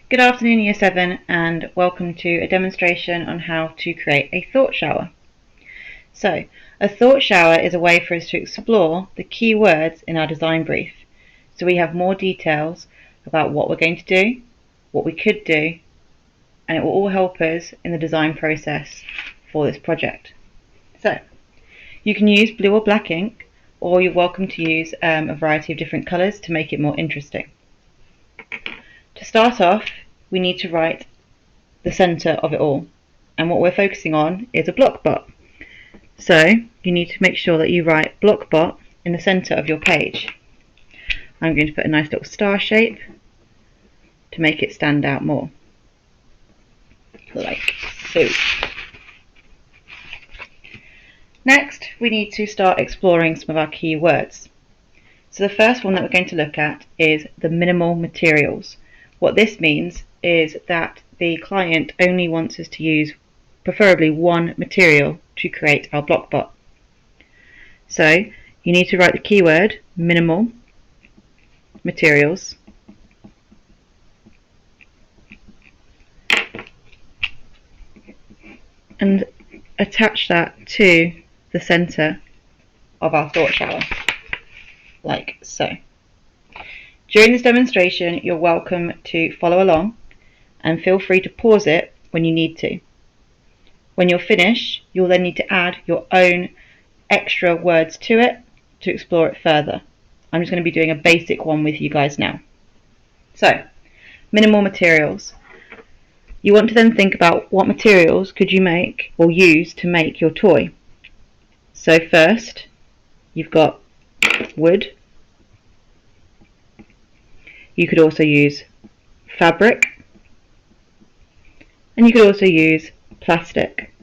Good afternoon, Year 7, and welcome to a demonstration on how to create a thought shower. So, a thought shower is a way for us to explore the key words in our design brief, so we have more details about what we're going to do, what we could do, and it will all help us in the design process for this project. So, you can use blue or black ink, or you're welcome to use a variety of different colours to make it more interesting. To start off, we need to write the centre of it all, and what we're focusing on is a block bot. So you need to make sure that you write block bot in the centre of your page. I'm going to put a nice little star shape to make it stand out more, like so. Next, we need to start exploring some of our key words. So the first one that we're going to look at is the minimal materials. What this means is that the client only wants us to use preferably one material to create our block bot. So you need to write the keyword minimal materials and attach that to the center of our thought shower, like so. During this demonstration, you're welcome to follow along and feel free to pause it when you need to. When you're finished, you'll then need to add your own extra words to it to explore it further. I'm just going to be doing a basic one with you guys now. So, minimal materials. You want to then think about what materials could you make or use to make your toy. So first, you've got wood. You could also use fabric, and you could also use plastic.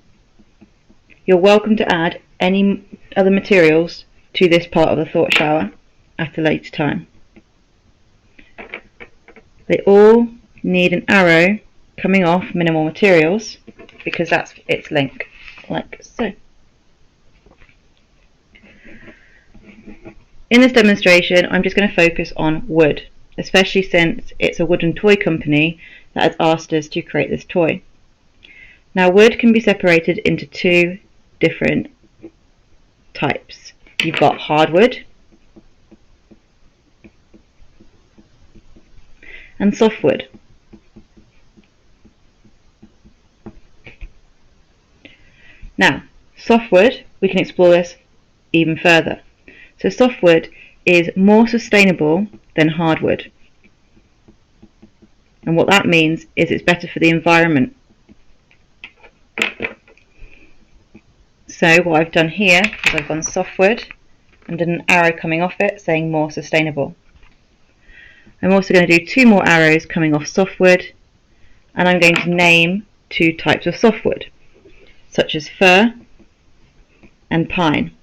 You're welcome to add any other materials to this part of the thought shower at a later time. They all need an arrow coming off minimal materials because that's its link, like so. In this demonstration, I'm just going to focus on wood, especially since it's a wooden toy company that has asked us to create this toy. Now, wood can be separated into two different types. You've got hardwood and softwood. Now, softwood, we can explore this even further. So softwood is more sustainable than hardwood. And what that means is it's better for the environment. So what I've done here is I've gone softwood and done an arrow coming off it saying more sustainable. I'm also going to do two more arrows coming off softwood, and I'm going to name two types of softwood, such as fir and pine.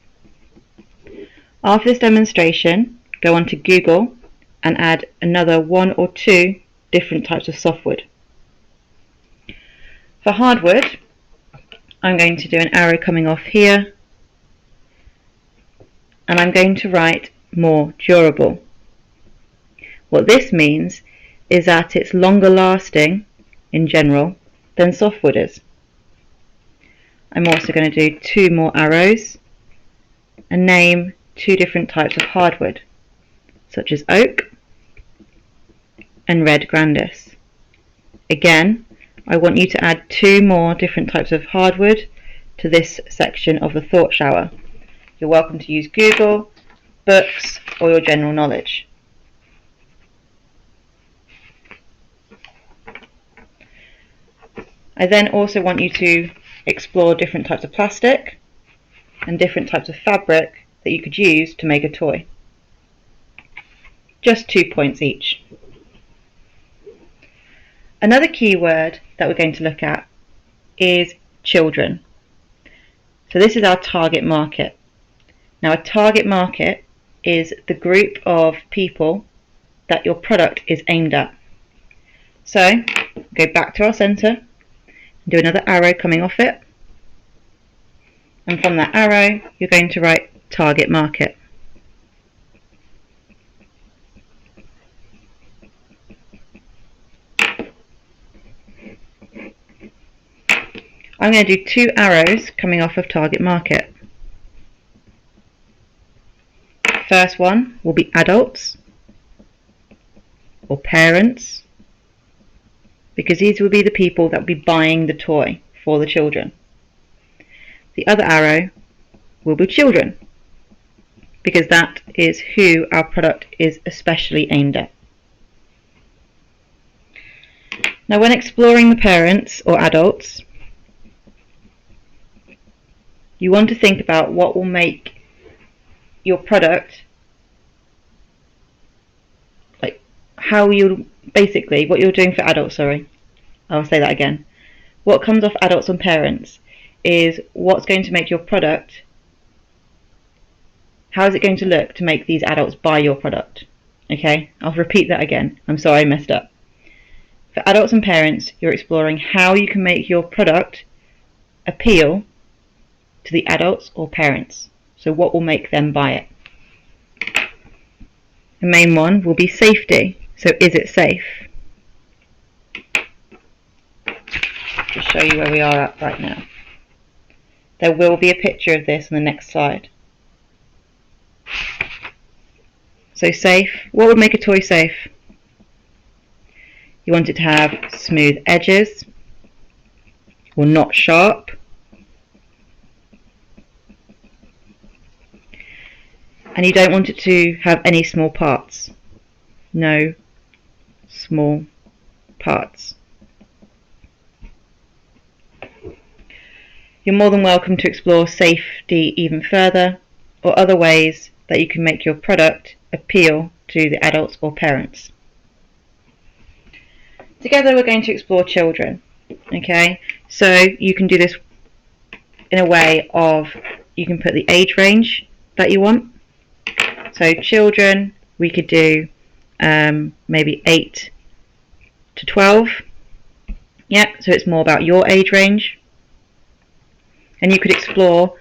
After this demonstration, go onto Google and add another one or two different types of softwood. For hardwood, I'm going to do an arrow coming off here, and I'm going to write more durable. What this means is that it's longer lasting in general than softwood is. I'm also going to do two more arrows and name two different types of hardwood, such as oak and red grandis. Again, I want you to add two more different types of hardwood to this section of the thought shower. You're welcome to use Google, books, or your general knowledge. I then also want you to explore different types of plastic and different types of fabric that you could use to make a toy. Just 2 points each. Another key word that we're going to look at is children. So this is our target market. Now, a target market is the group of people that your product is aimed at. So go back to our center, do another arrow coming off it, and from that arrow you're going to write target market. I'm going to do 2 arrows coming off of target market. First one will be adults or parents, because these will be the people that will be buying the toy for the children. The other arrow will be children, because that is who our product is especially aimed at. Now, when exploring the parents or adults, you want to think about what will make your product, like how you basically what you're doing for adults. Sorry, I'll say that again. What comes off adults and parents is what's going to make your product. How is it going to look to make these adults buy your product? Okay, I'll repeat that again. I'm sorry I messed up. For adults and parents, you're exploring how you can make your product appeal to the adults or parents. So what will make them buy it? The main one will be safety. So is it safe? Just show you where we are at right now. There will be a picture of this on the next slide. So safe, what would make a toy safe? You want it to have smooth edges, or not sharp. And you don't want it to have any small parts. No small parts. You're more than welcome to explore safety even further, or other ways that you can make your product appeal to the adults or parents. Together we're going to explore children. Okay, so you can do this in a way of, you can put the age range that you want. So children, we could do maybe 8 to 12. Yeah, so it's more about your age range. And you could explore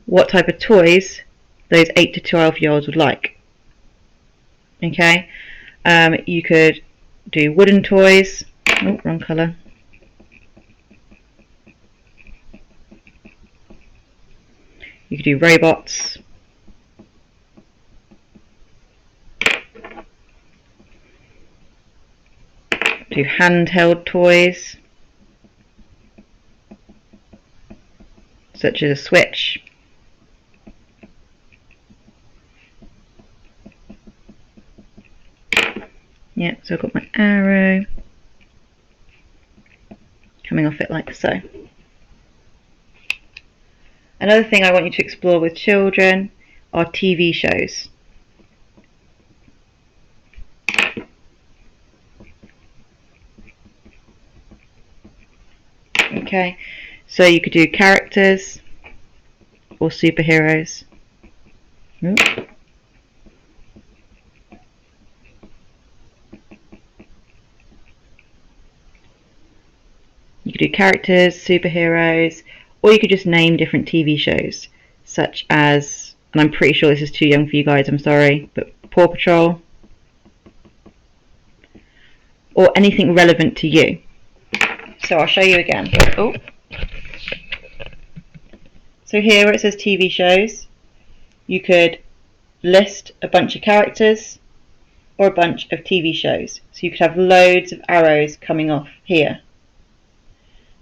what type of toys those 8 to 12-year-olds would like. Okay, you could do wooden toys. Oh, wrong colour. You could do robots. Do handheld toys, such as a Switch. Yeah, so I've got my arrow coming off it like so. Another thing I want you to explore with children are TV shows. Okay, so you could do characters or superheroes. Ooh. You could do characters, superheroes, or you could just name different TV shows, such as, and I'm pretty sure this is too young for you guys, I'm sorry, but Paw Patrol, or anything relevant to you. So I'll show you again. Oh. So here where it says TV shows, you could list a bunch of characters or a bunch of TV shows. So you could have loads of arrows coming off here.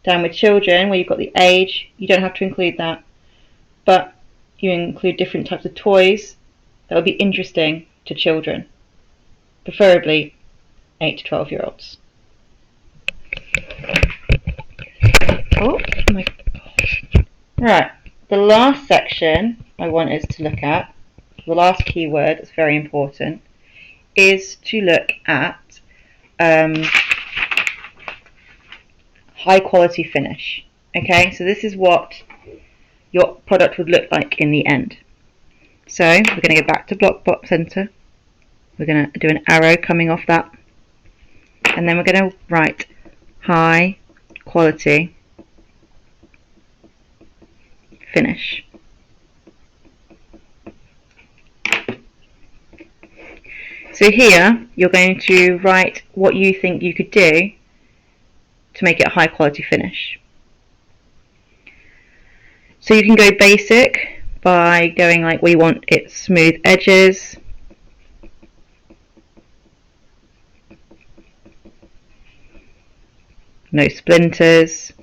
Down with children, where you've got the age, you don't have to include that, but you include different types of toys that would be interesting to children, preferably 8 to 12-year-olds. Oh my gosh. Right, the last section I want us to look at, the last keyword that's very important, is to look at high quality finish. Okay, so this is what your product would look like in the end. So we're going to go back to Bloc Center. We're going to do an arrow coming off that, and then we're going to write high quality finish. So here you're going to write what you think you could do to make it a high quality finish. So you can go basic by going like we want it smooth edges, no splinters,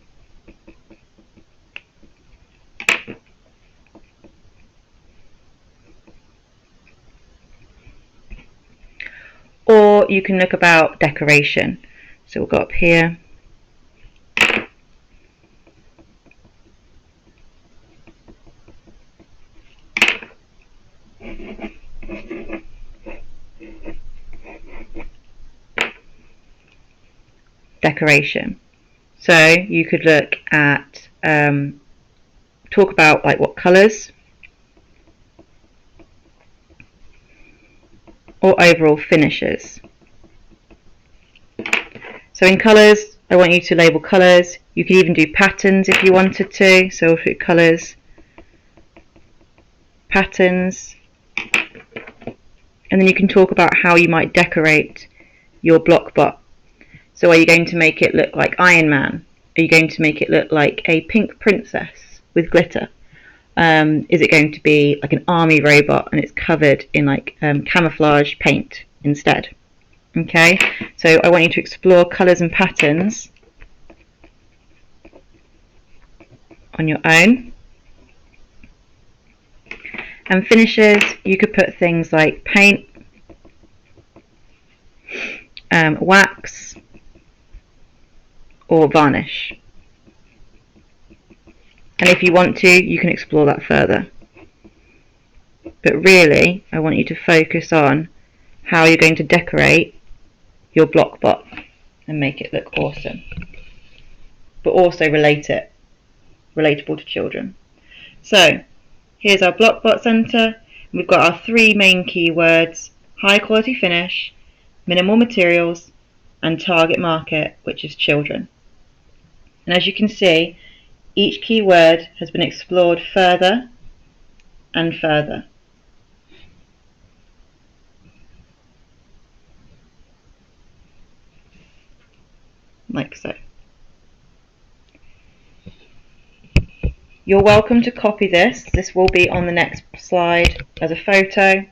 or you can look about decoration. So we'll go up here, decoration. So you could look at talk about like what colours or overall finishes. So in colours, I want you to label colours. You could even do patterns if you wanted to. So we'll put colours, patterns, and then you can talk about how you might decorate your block bot. So are you going to make it look like Iron Man? Are you going to make it look like a pink princess with glitter? Is it going to be like an army robot and it's covered in like camouflage paint instead? Okay, so I want you to explore colours and patterns on your own. And finishes, you could put things like paint, wax, or varnish. And if you want to, you can explore that further. But really, I want you to focus on how you're going to decorate your block bot and make it look awesome. But also relatable to children. So, here's our block bot center. We've got our three main keywords: high quality finish, minimal materials, and target market, which is children. And as you can see, each keyword has been explored further and further. Like so. You're welcome to copy this. This will be on the next slide as a photo.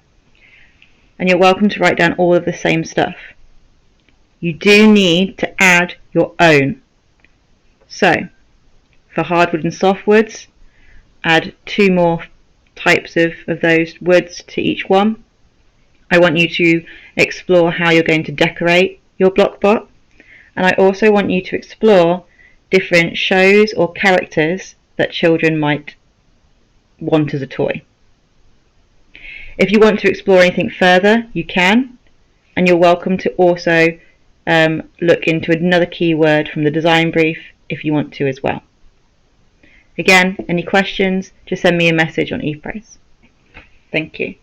And you're welcome to write down all of the same stuff. You do need to add your own. So, for hardwood and softwoods, add 2 more types of those woods to each one. I want you to explore how you're going to decorate your block bot. And I also want you to explore different shows or characters that children might want as a toy. If you want to explore anything further, you can, and you're welcome to also look into another keyword from the design brief if you want to as well. Again, any questions, just send me a message on ePraise. Thank you.